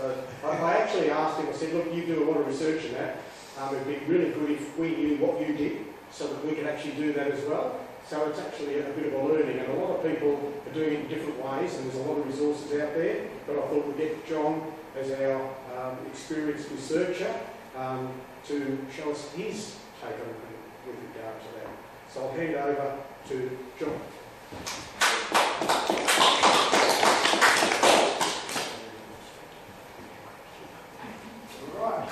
So I actually asked him, I said, look, you do a lot of research in that. It'd be really good if we knew what you did so that we could actually do that as well. So it's actually a bit of a learning, and a lot of people are doing it in different ways, and there's a lot of resources out there. But I thought we'd get John as our experienced researcher to show us his take on it with regard to that. So I'll hand over to John. All right.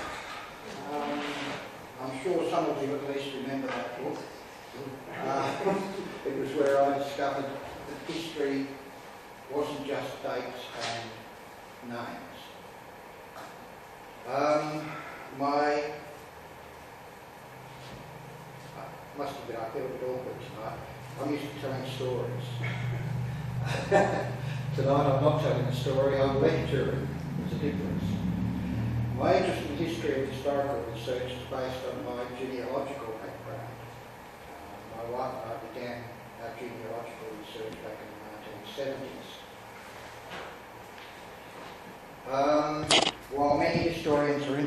I'm sure some of you at least remember that book. It was where I discovered that history wasn't just dates and names. Must admit, I feel a bit awkward tonight. I'm used to telling stories. Tonight I'm not telling a story, I'm lecturing. There's a difference. My interest in history and historical research is based on my genealogical background. My wife and I began our genealogical research back in the 1970s. While many historians are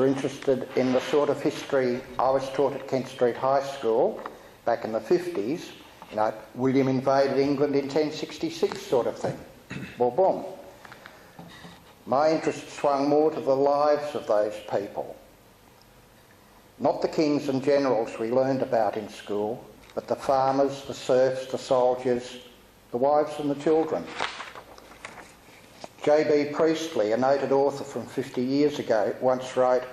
interested in the sort of history I was taught at Kent Street High School back in the 50s, you know, William invaded England in 1066 sort of thing. Boom, boom. My interest swung more to the lives of those people. Not the kings and generals we learned about in school, but the farmers, the serfs, the soldiers, the wives and the children. J.B. Priestley, a noted author from 50 years ago, once wrote,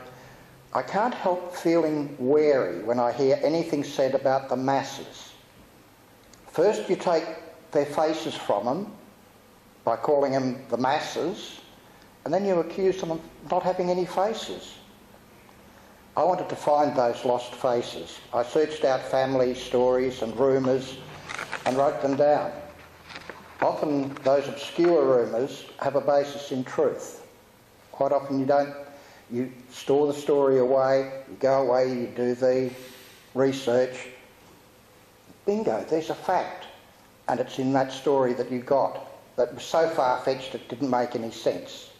"I can't help feeling wary when I hear anything said about the masses. First you take their faces from them by calling them the masses, and then you accuse them of not having any faces." I wanted to find those lost faces. I searched out family stories and rumours and wrote them down. Often those obscure rumours have a basis in truth. Quite often you store the story away, you go away, you do the research. Bingo, there's a fact. And it's in that story that you got that was so far-fetched it didn't make any sense.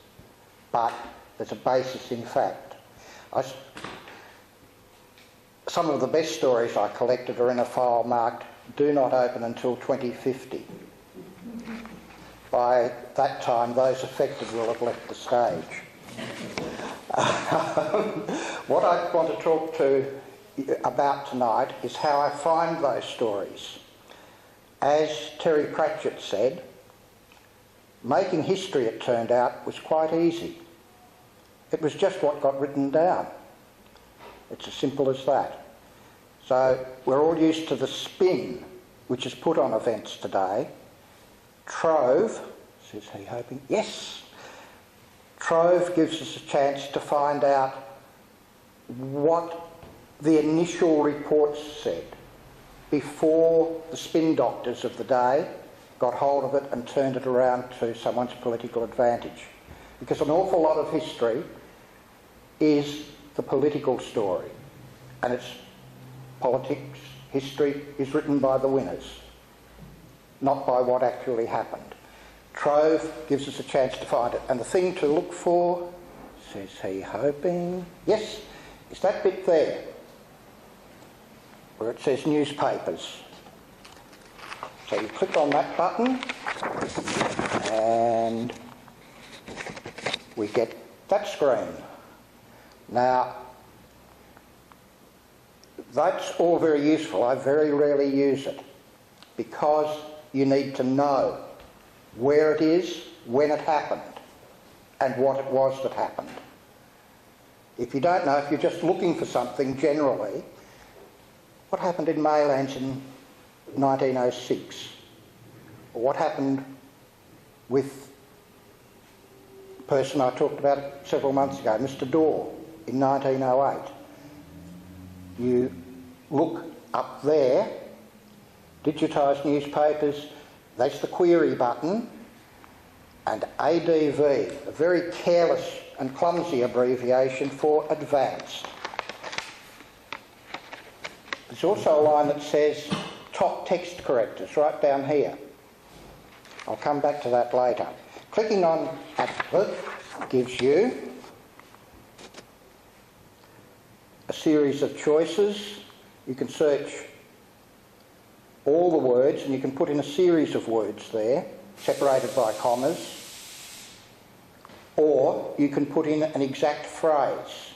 But there's a basis in fact. Some of the best stories I collected are in a file marked "Do not open until 2050. By that time, those affected will have left the stage. What I want to talk to you about tonight is how I find those stories. As Terry Pratchett said, making history, it turned out, was quite easy. It was just what got written down. It's as simple as that. So we're all used to the spin which is put on events today. Trove, says he hoping, yes. Trove gives us a chance to find out what the initial reports said before the spin doctors of the day got hold of it and turned it around to someone's political advantage. Because an awful lot of history is the political story, and it's politics, history is written by the winners, not by what actually happened. Trove gives us a chance to find it, and the thing to look for, says he hoping, yes, is that bit there where it says newspapers. So you click on that button and we get that screen. Now, that's all very useful. I very rarely use it because you need to know where it is, when it happened, and what it was that happened. If you don't know, if you're just looking for something generally, what happened in Maylands in 1906? Or what happened with the person I talked about several months ago, Mr. Dorr, in 1908? You look up there, digitised newspapers, that's the query button, and ADV, a very careless and clumsy abbreviation for advanced. There's also a line that says top text correctors right down here. I'll come back to that later. Clicking on Advert gives you a series of choices. You can search all the words and you can put in a series of words there, separated by commas, or you can put in an exact phrase.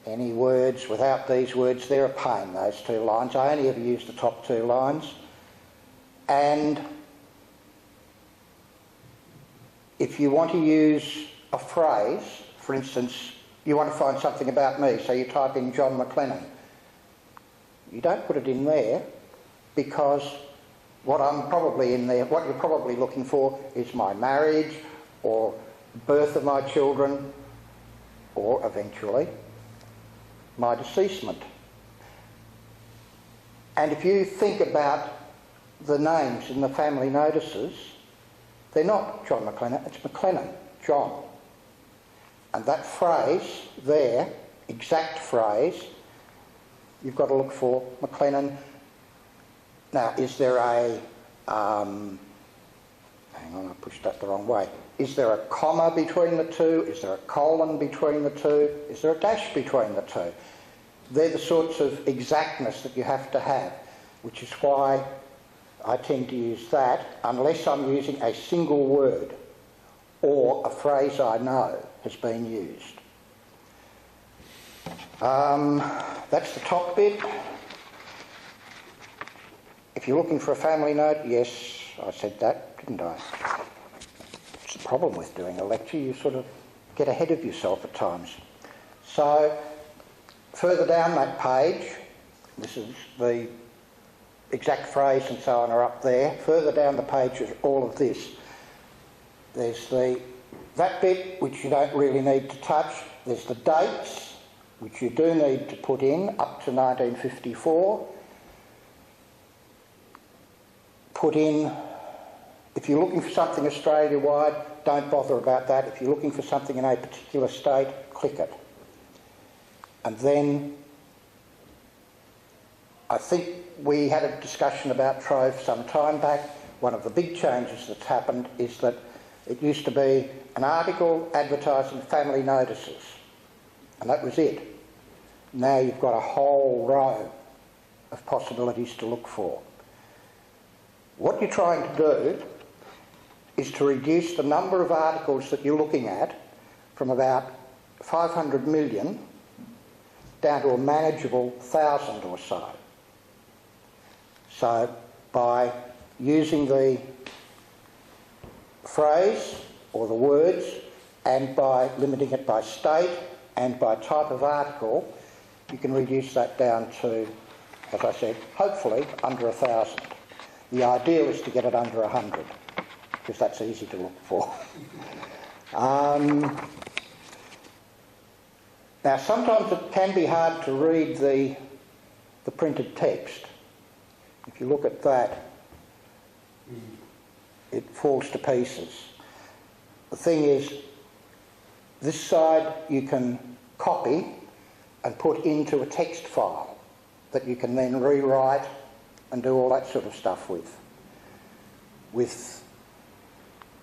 Any words without these words, they're a pain, those two lines. I only ever use the top two lines. And if you want to use a phrase, for instance, you want to find something about me, so you type in John McLennan. You don't put it in there because what I'm probably in there, what you're probably looking for is my marriage or birth of my children or eventually my deceasement. And if you think about the names in the family notices, they're not John McLennan, it's McLennan, John. And that phrase there, exact phrase, you've got to look for McLennan. Now, is there a, hang on, I pushed that the wrong way. Is there a comma between the two? Is there a colon between the two? Is there a dash between the two? They're the sorts of exactness that you have to have, which is why I tend to use that unless I'm using a single word or a phrase I know has been used. That's the top bit. If you're looking for a family note, yes, I said that, didn't I? It's the problem with doing a lecture, you sort of get ahead of yourself at times. So, further down that page, this is the exact phrase and so on are up there. Further down the page is all of this. There's that bit which you don't really need to touch. There's the dates, which you do need to put in up to 1954. Put in, if you're looking for something Australia-wide, don't bother about that. If you're looking for something in a particular state, click it. And then I think we had a discussion about Trove some time back. One of the big changes that's happened is that it used to be an article advertising family notices, and that was it. Now you've got a whole row of possibilities to look for. What you're trying to do is to reduce the number of articles that you're looking at from about 500 million down to a manageable 1,000 or so. So by using the phrase or the words and by limiting it by state and by type of article, you can reduce that down to, as I said, hopefully under 1,000. The ideal is to get it under 100 because that's easy to look for. Now sometimes it can be hard to read the printed text. If you look at that, it falls to pieces. The thing is, this side you can copy and put into a text file that you can then rewrite and do all that sort of stuff with. With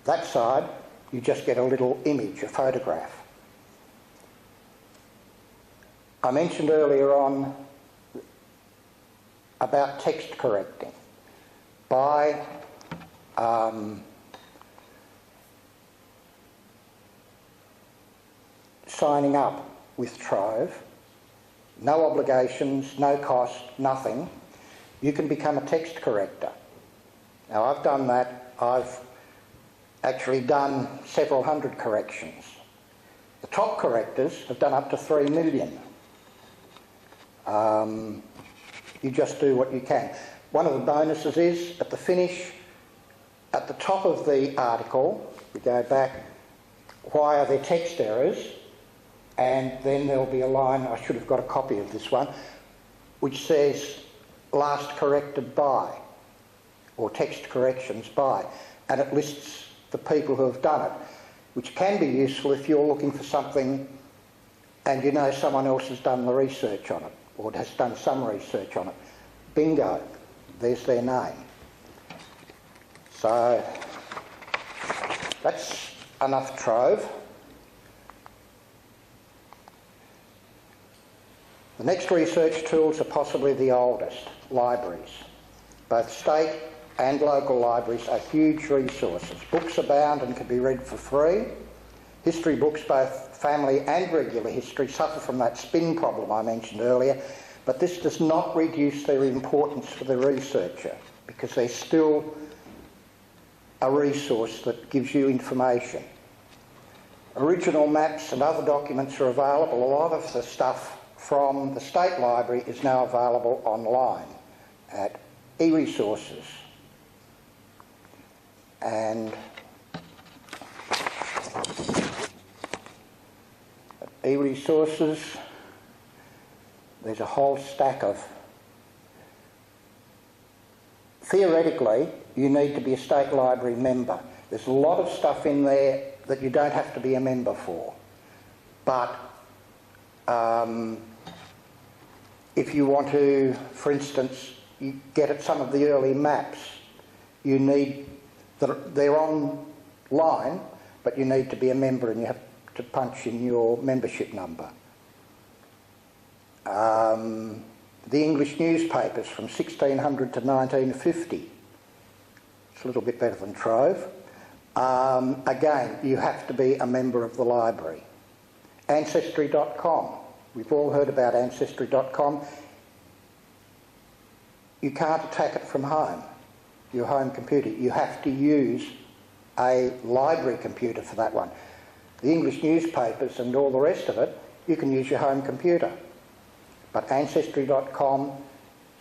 that side, you just get a little image, a photograph. I mentioned earlier on about text correcting. By signing up with Trove, no obligations, no cost, nothing, you can become a text corrector. Now I've done that. I've actually done several hundred corrections. The top correctors have done up to 3 million. You just do what you can. One of the bonuses is at the finish, at the top of the article, we go back, why are there text errors? And then there'll be a line, I should have got a copy of this one, which says last corrected by, or text corrections by, and it lists the people who have done it, which can be useful if you're looking for something and you know someone else has done the research on it, or has done some research on it. Bingo, there's their name. So that's enough trove. The next research tools are possibly the oldest, libraries. Both state and local libraries are huge resources. Books abound and can be read for free. History books, both family and regular history, suffer from that spin problem I mentioned earlier, but this does not reduce their importance for the researcher because they're still a resource that gives you information. Original maps and other documents are available. A lot of the stuff from the State Library is now available online at e-resources. And at e-resources, there's a whole stack of... Theoretically, you need to be a State Library member. There's a lot of stuff in there that you don't have to be a member for. But if you want to, for instance, you get at some of the early maps, you need... They're online, but you need to be a member and you have to punch in your membership number. The English newspapers from 1600 to 1950. It's a little bit better than Trove. Again, you have to be a member of the library. Ancestry.com. We've all heard about Ancestry.com. You can't attack it from home, your home computer. You have to use a library computer for that one. The English newspapers and all the rest of it, you can use your home computer. But Ancestry.com,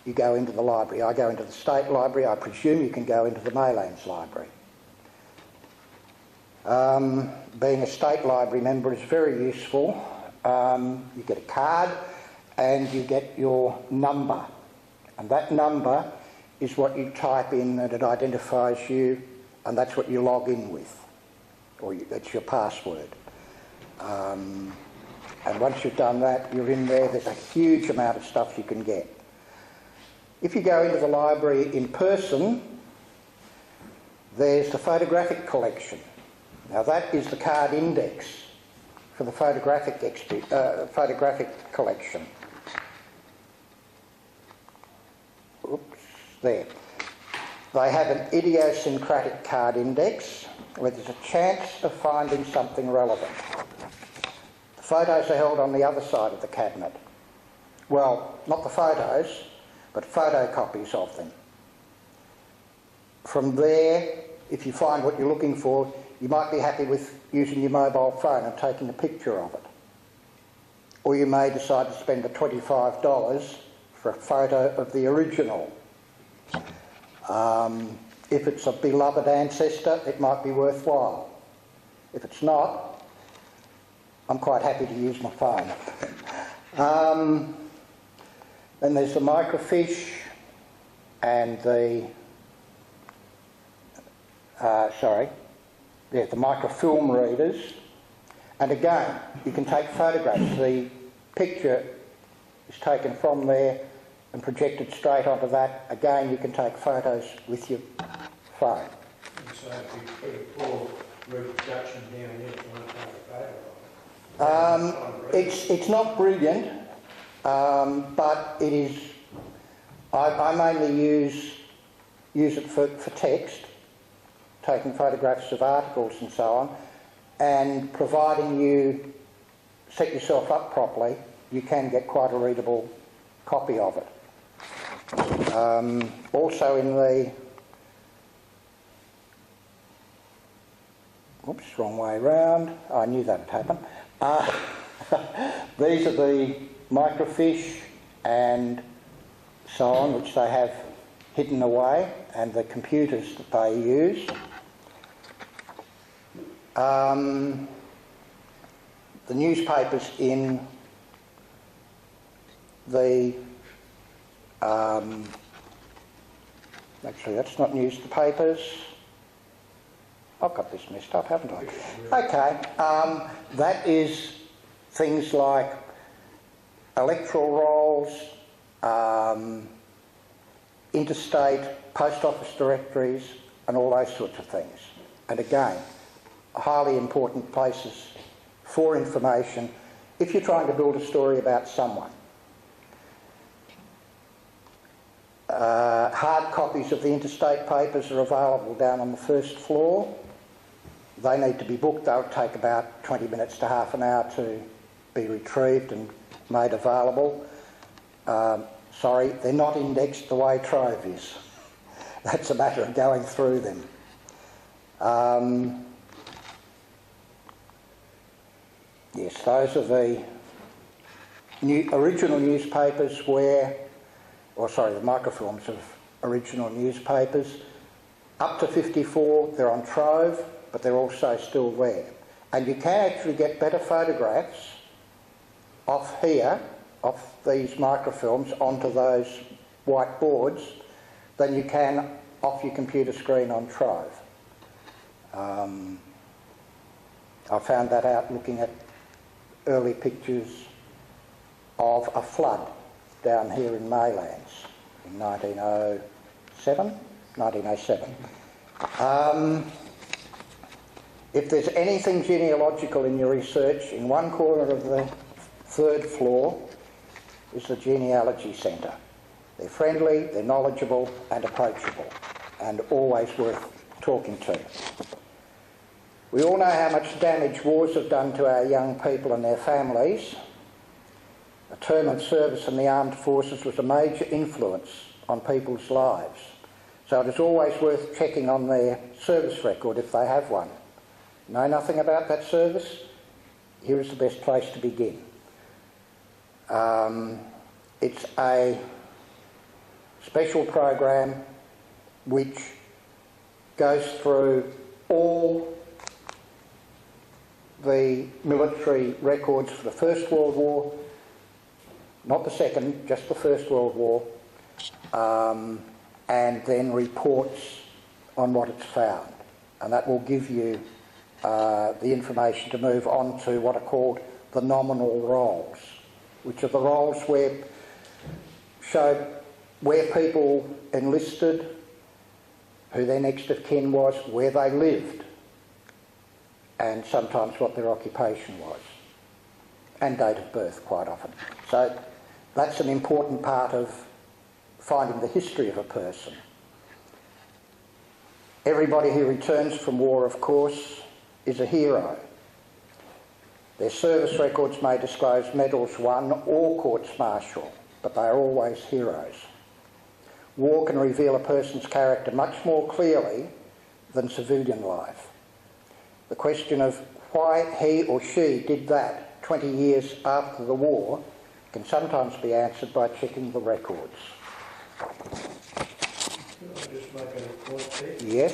you go into the library. I go into the State Library. I presume you can go into the Maylands Library. Being a State Library member is very useful. You get a card and you get your number. And that number is what you type in and it identifies you, and that's what you log in with. Or that's your password. And once you've done that, you're in there. There's a huge amount of stuff you can get. If you go into the library in person, there's the photographic collection. Now that is the card index for the photographic collection. Oops, there. They have an idiosyncratic card index where there's a chance of finding something relevant. The photos are held on the other side of the cabinet. Well, not the photos, but photocopies of them. From there, if you find what you're looking for, you might be happy with using your mobile phone and taking a picture of it. Or you may decide to spend the $25 for a photo of the original. If it's a beloved ancestor, it might be worthwhile. If it's not, I'm quite happy to use my phone. Then there's the microfiche and the the microfilm readers. And again, you can take photographs. The picture is taken from there and projected straight onto that. Again, you can take photos with your phone. And so if you put a poor reproduction down there, you want to take a photo of it? It's not brilliant, but it is. I mainly use it for text, taking photographs of articles and so on, and providing you set yourself up properly, you can get quite a readable copy of it. Also in the... Oops, wrong way round. I knew that would happen. These are the microfiche and so on, which they have hidden away, and the computers that they use. The newspapers in the... actually, that's not newspapers. I've got this messed up, haven't I? Okay, that is things like electoral rolls, interstate post office directories, and all those sorts of things. And again, highly important places for information if you're trying to build a story about someone. Hard copies of the interstate papers are available down on the first floor. They need to be booked. They'll take about 20 minutes to half an hour to be retrieved and made available. Sorry, they're not indexed the way Trove is. That's a matter of going through them. Yes, those are the original newspapers the microfilms of original newspapers. Up to 54, they're on Trove, but they're also still there. And you can actually get better photographs off here, off these microfilms, onto those white boards, than you can off your computer screen on Trove. I found that out looking at early pictures of a flood down here in Maylands in 1907. If there's anything genealogical in your research, in one corner of the third floor is the Genealogy Centre. They're friendly, they're knowledgeable and approachable, and always worth talking to. We all know how much damage wars have done to our young people and their families. A term of service in the armed forces was a major influence on people's lives. So it is always worth checking on their service record if they have one. Know nothing about that service? Here is the best place to begin. It's a special program which goes through all the military records for the First World War, not the Second, just the First World War, and then reports on what it's found. And that will give you the information to move on to what are called the nominal rolls, which are the rolls where showed where people enlisted, who their next of kin was, where they lived, and sometimes what their occupation was, and date of birth quite often. So that's an important part of finding the history of a person. Everybody who returns from war, of course, is a hero. Their service records may disclose medals won or courts-martial, but they are always heroes. War can reveal a person's character much more clearly than civilian life. The question of why he or she did that 20 years after the war can sometimes be answered by checking the records. Can I just make a point there? Yes.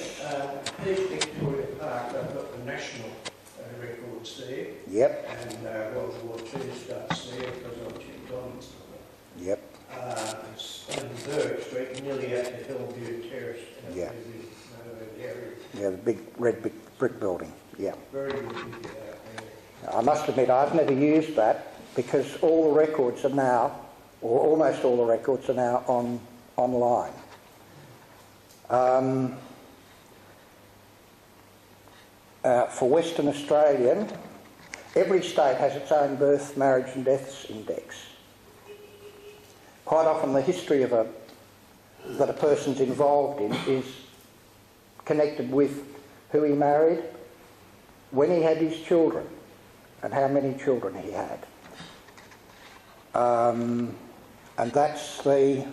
East Victoria Park, they've got the national records there. Yep. And World War II starts there because of Jim Collins. Yep. It's on Berg Street, nearly at the Hillview Terrace. Yeah. The area. Yeah, the big red brick building. Yeah. Very good to get out there. I must admit I've never used that because all the records are now, or almost all the records are now online. For Western Australian, every state has its own birth, marriage and deaths index. Quite often the history of that a person's involved in is connected with who he married, when he had his children, and how many children he had. And that's the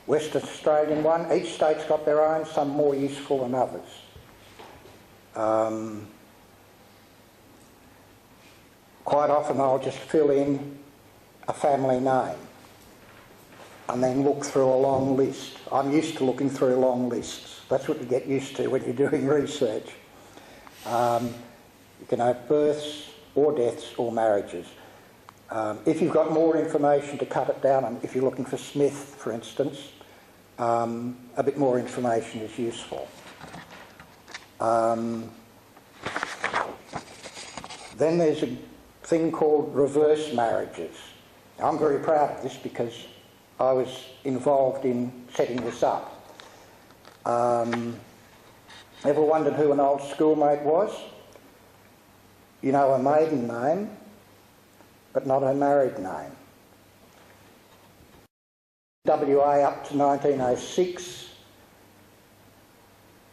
Western Australian one. Each state's got their own, some more useful than others. Quite often I'll just fill in a family name and then look through a long list. I'm used to looking through long lists. That's what you get used to when you're doing research. You can have births or deaths or marriages. If you've got more information to cut it down, and if you're looking for Smith, for instance, a bit more information is useful. Then there's a thing called reverse marriages. I'm very proud of this because I was involved in setting this up. Ever wondered who an old schoolmate was? You know her maiden name, but not her married name. WA up to 1906,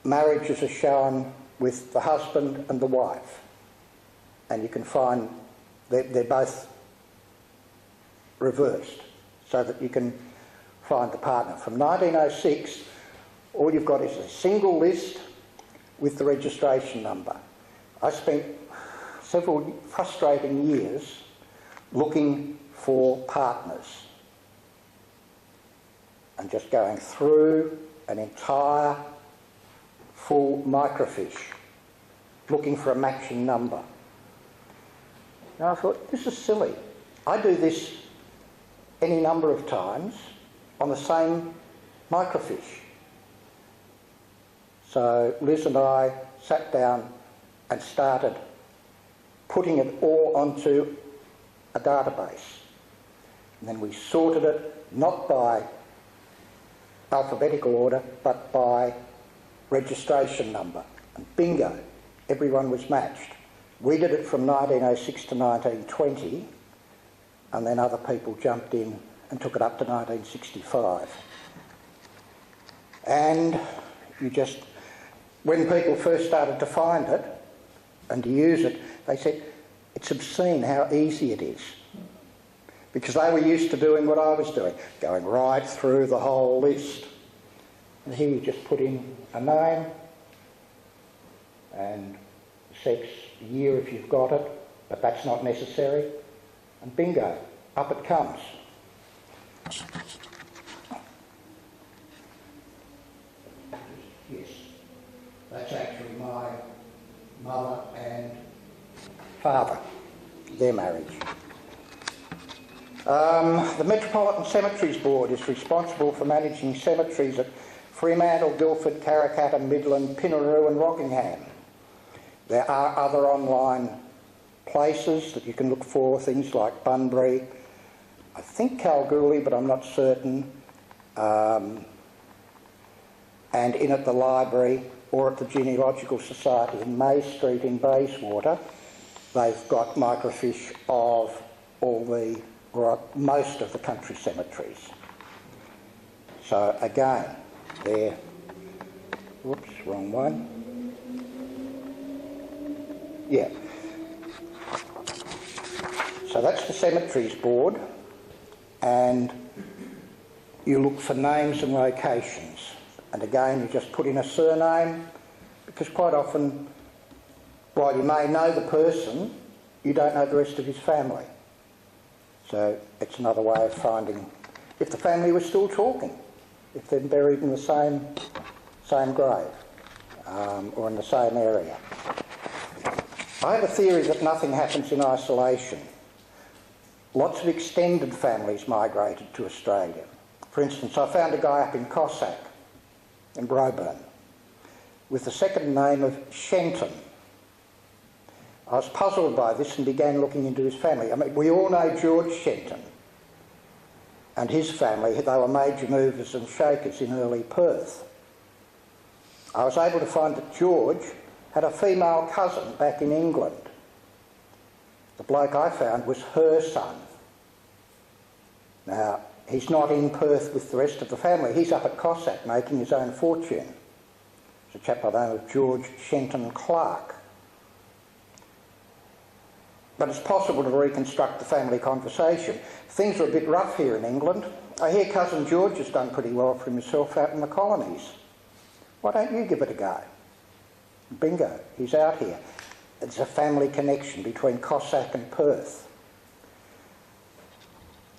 marriages are shown with the husband and the wife, and you can find they're both reversed, so that you can find the partner. From 1906, all you've got is a single list with the registration number. I spent several frustrating years looking for partners and just going through an entire full microfiche looking for a matching number. And I thought, this is silly. I do this any number of times on the same microfiche. So Liz and I sat down and started putting it all onto a database. And then we sorted it not by alphabetical order, but by registration number. And bingo, everyone was matched. We did it from 1906 to 1920, and then other people jumped in and took it up to 1965. And you just, when people first started to find it and to use it, they said, it's obscene how easy it is. Because they were used to doing what I was doing, going right through the whole list. And here you just put in a name and sex, year if you've got it, but that's not necessary. And bingo, up it comes. Yes, that's actually my mother and father, their marriage. The Metropolitan Cemeteries Board is responsible for managing cemeteries at Fremantle, Guildford, Karrakatta, Midland, Pinaroo and Rockingham. There are other online places that you can look for, things like Bunbury, I think Kalgoorlie, but I'm not certain, and in at the library or at the Genealogical Society in May Street in Bayswater. They've got microfiche of all the, or most of the country cemeteries. So again, there, whoops, wrong one. Yeah. So that's the Cemeteries Board, and you look for names and locations. And again, you just put in a surname, because quite often, while you may know the person, you don't know the rest of his family. So it's another way of finding if the family was still talking, if they're buried in the same grave or in the same area. I have a theory that nothing happens in isolation. Lots of extended families migrated to Australia. For instance, I found a guy up in Cossack, in Broburn, with the second name of Shenton. I was puzzled by this and began looking into his family. I mean, we all know George Shenton and his family. They were major movers and shakers in early Perth. I was able to find that George had a female cousin back in England. The bloke I found was her son. Now, he's not in Perth with the rest of the family. He's up at Cossack making his own fortune. It's a chap by the name of George Shenton Clark. But it's possible to reconstruct the family conversation. Things are a bit rough here in England. I hear cousin George has done pretty well for himself out in the colonies. Why don't you give it a go? Bingo, he's out here. There's a family connection between Cossack and Perth.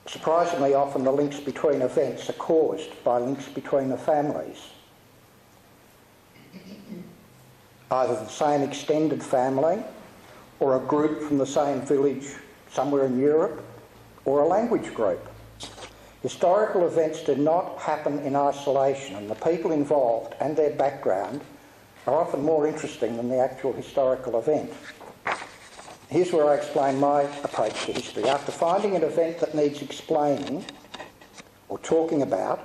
Surprisingly often the links between events are caused by links between the families. Either the same extended family, or a group from the same village somewhere in Europe, or a language group. Historical events do not happen in isolation, and the people involved and their background are often more interesting than the actual historical event. Here's where I explain my approach to history. After finding an event that needs explaining or talking about,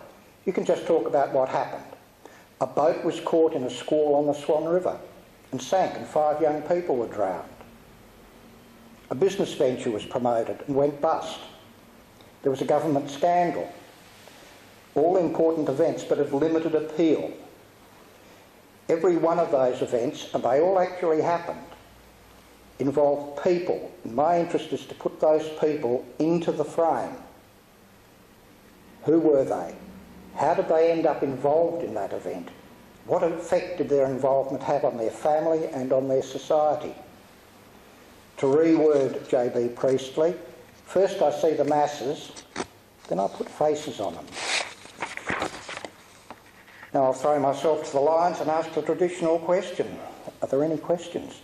you can just talk about what happened. A boat was caught in a squall on the Swan River and sank, and 5 young people were drowned. A business venture was promoted and went bust. There was a government scandal. All important events, but of limited appeal. Every one of those events, and they all actually happened, involved people. And my interest is to put those people into the frame. Who were they? How did they end up involved in that event? What effect did their involvement have on their family and on their society? To reword J.B. Priestley, first I see the masses, then I put faces on them. Now I'll throw myself to the lions and ask the traditional question. Are there any questions?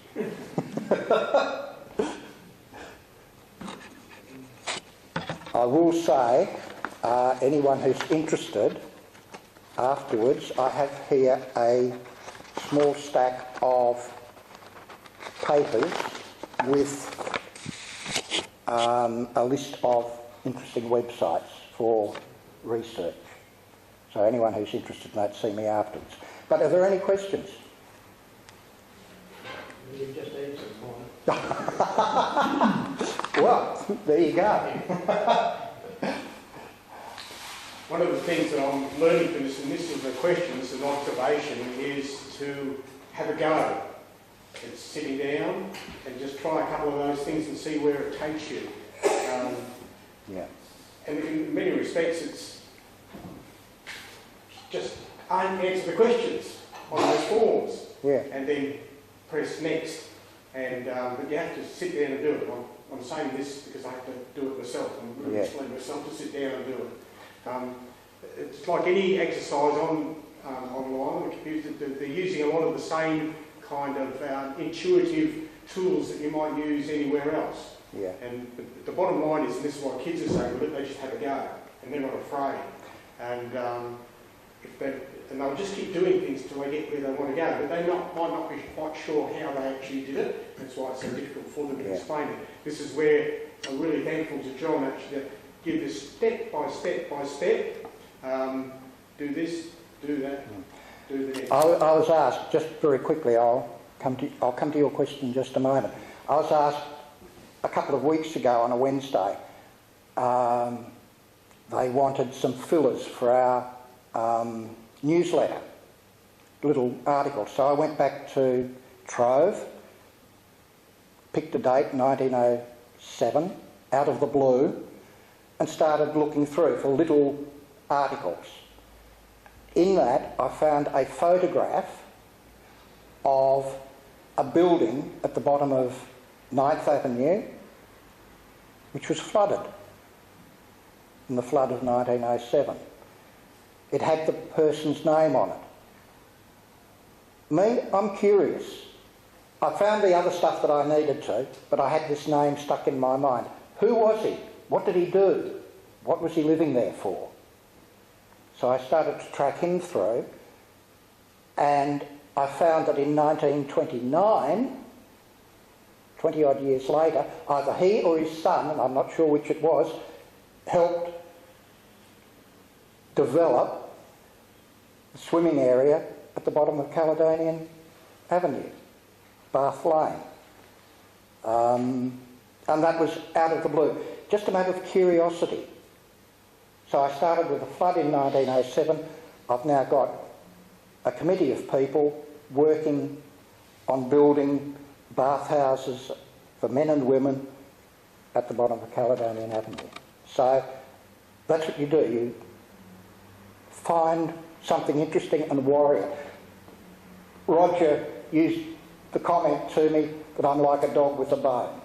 I will say, anyone who's interested, afterwards, I have here a small stack of papers with a list of interesting websites for research. So anyone who's interested might see me afterwards. But are there any questions? You just answered mine. Well, there you go. One of the things that I'm learning from this, and this is a question, this is an observation, is to have a go. It's sitting down and just try a couple of those things and see where it takes you. Yeah. And in many respects, it's just answer the questions on those forms, Yeah. and then press next. And but you have to sit down and do it. I'm saying this because I have to do it myself. I'm really explaining myself to sit down and do it. It's like any exercise online on the computer. They're using a lot of the same kind of intuitive tools that you might use anywhere else. Yeah. And the bottom line is, and this is what kids are saying, they just have a go, and they're not afraid. And they'll just keep doing things till they get where they want to go, but they might not be quite sure how they actually did it. That's why it's so difficult for them to explain it. This is where I'm really thankful to John actually to give this step by step by step. Do this, do that, do the next. I was asked, just very quickly, I'll come to your question in just a moment. I was asked a couple of weeks ago on a Wednesday, they wanted some fillers for our newsletter, little articles. So I went back to Trove, picked a date, 1907, out of the blue, and started looking through for little articles. In that, I found a photograph of a building at the bottom of 9th Avenue, which was flooded in the flood of 1907. It had the person's name on it. I'm curious. I found the other stuff that I needed to, but I had this name stuck in my mind. Who was he? What did he do? What was he living there for? So I started to track him through, and I found that in 1929, 20 odd years later, either he or his son, and I'm not sure which it was, helped develop the swimming area at the bottom of Caledonian Avenue, Bath Lane. And that was out of the blue. Just a matter of curiosity. So I started with the flood in 1907. I've now got a committee of people working on building bathhouses for men and women at the bottom of Caledonian Avenue. So that's what you do. You find something interesting and warrior. Roger used the comment to me that I'm like a dog with a bone.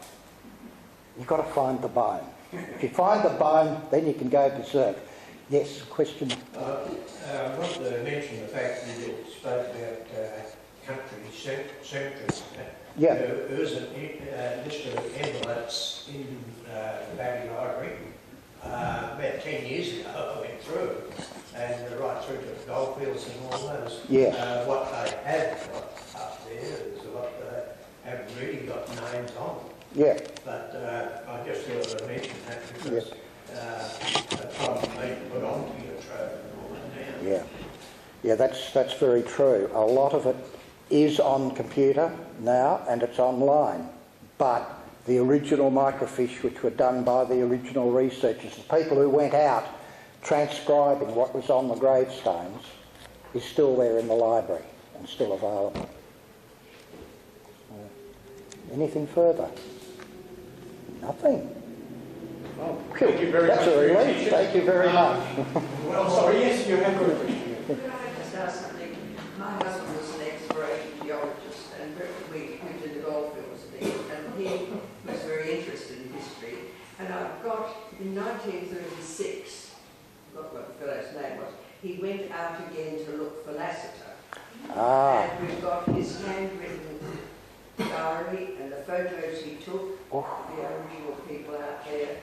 You've got to find the bone. If you find the bone, then you can go berserk. Yes, question? I want to mention the fact that you spoke about country centuries. Yeah. There was a list of envelopes in the Valley Library about 10 years ago. I went through and right through to the goldfields and all those. Yeah. What they have got up there is what they haven't really got names on. Yeah. But I just thought I'd mention that because it's probably put onto your trove and all that now. Yeah. Yeah, that's very true. A lot of it is on computer now and it's online, but the original microfiche, which were done by the original researchers, the people who went out transcribing what was on the gravestones, is still there in the library and still available. Anything further? Nothing. Well, thank you very much. That's a relief. Thank you very much. Well, sorry, yes, you have got a question. Could I just ask something? My husband was an exploration geologist and we did the goldfields there, and he was very interested in history. And I've got, in 1936, I forgot what the fellow's name was, he went out again to look for Lassiter. And we've got his handwritten diary and the photos he took, the Aboriginal people out there,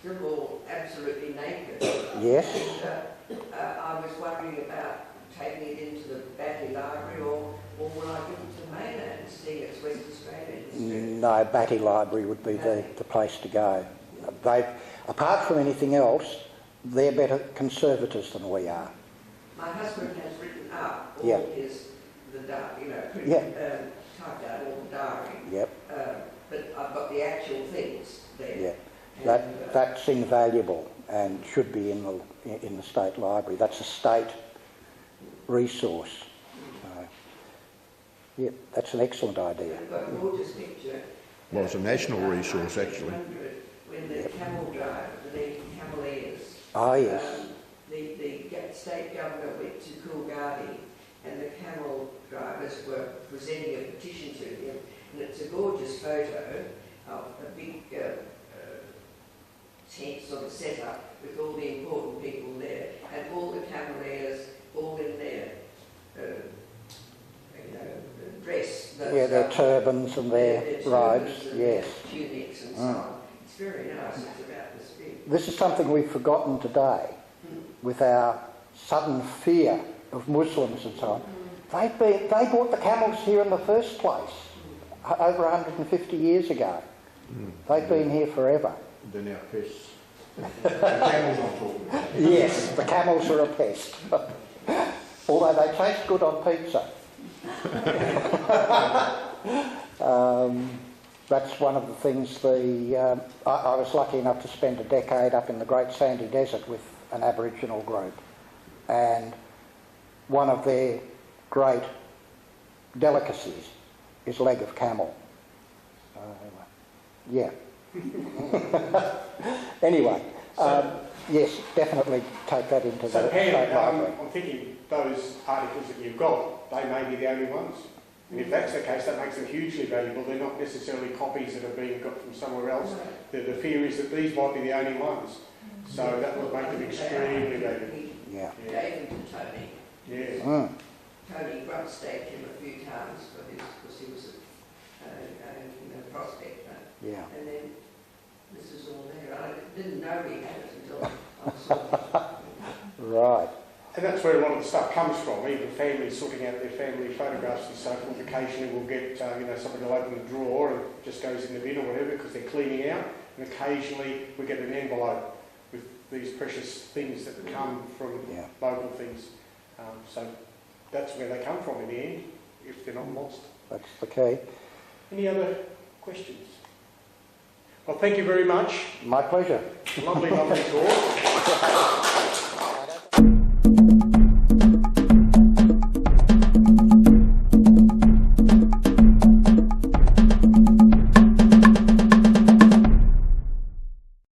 still all absolutely naked. Yes. And, I was wondering about taking it into the Batty Library or will I give it to Mainland and seeing it's West Australian history? No, Batty Library would be the place to go. They've, apart from anything else, they're better conservators than we are. My husband has written up all Yeah. Typed out all the diary. Yep. But I've got the actual things there. Yeah. That's invaluable and should be in the state library. That's a state resource. Yeah, that's an excellent idea. I've got a gorgeous picture. Well, it's a national resource, actually. When the camel drive, the cameleers. Ah, yes. The state governor went to Coolgardie and the camel drivers were presenting a petition to him, and it's a gorgeous photo of a big tent sort of set up with all the important people there, and all the cameleers all in their dress. Yeah, their turbans and their robes, and yes. their tunics and so on. It's very nice. It's about this big. This is something we've forgotten today with our sudden fear of Muslims and so on. They brought the camels here in the first place over 150 years ago. They've been here forever. They're now pests. The camels I'm talking about. Yes, the camels are a pest. Although they taste good on pizza. That's one of the things I was lucky enough to spend a decade up in the Great Sandy Desert with an Aboriginal group, and one of their great delicacies is leg of camel. Yeah. Anyway, yes, definitely take that into the state library. I'm thinking those articles that you've got, they may be the only ones. And if that's the case, that makes them hugely valuable. They're not necessarily copies that have been got from somewhere else. The fear is that these might be the only ones. So that would make them extremely valuable. Yeah. Gave them to Tony. Yeah. Tony grub-staked him a few times because he was a prospector. Yeah. And then this is all there. I didn't know we had it until I saw it. Right. And that's where a lot of the stuff comes from. Even families sorting out their family photographs and so forth. Occasionally we'll get, somebody will open the drawer and it just goes in the bin or whatever because they're cleaning out. And occasionally we get an envelope with these precious things that come from local things. So that's where they come from in the end, if they're not lost. That's the key. Any other questions? Well, thank you very much. My pleasure. Lovely, lovely talk.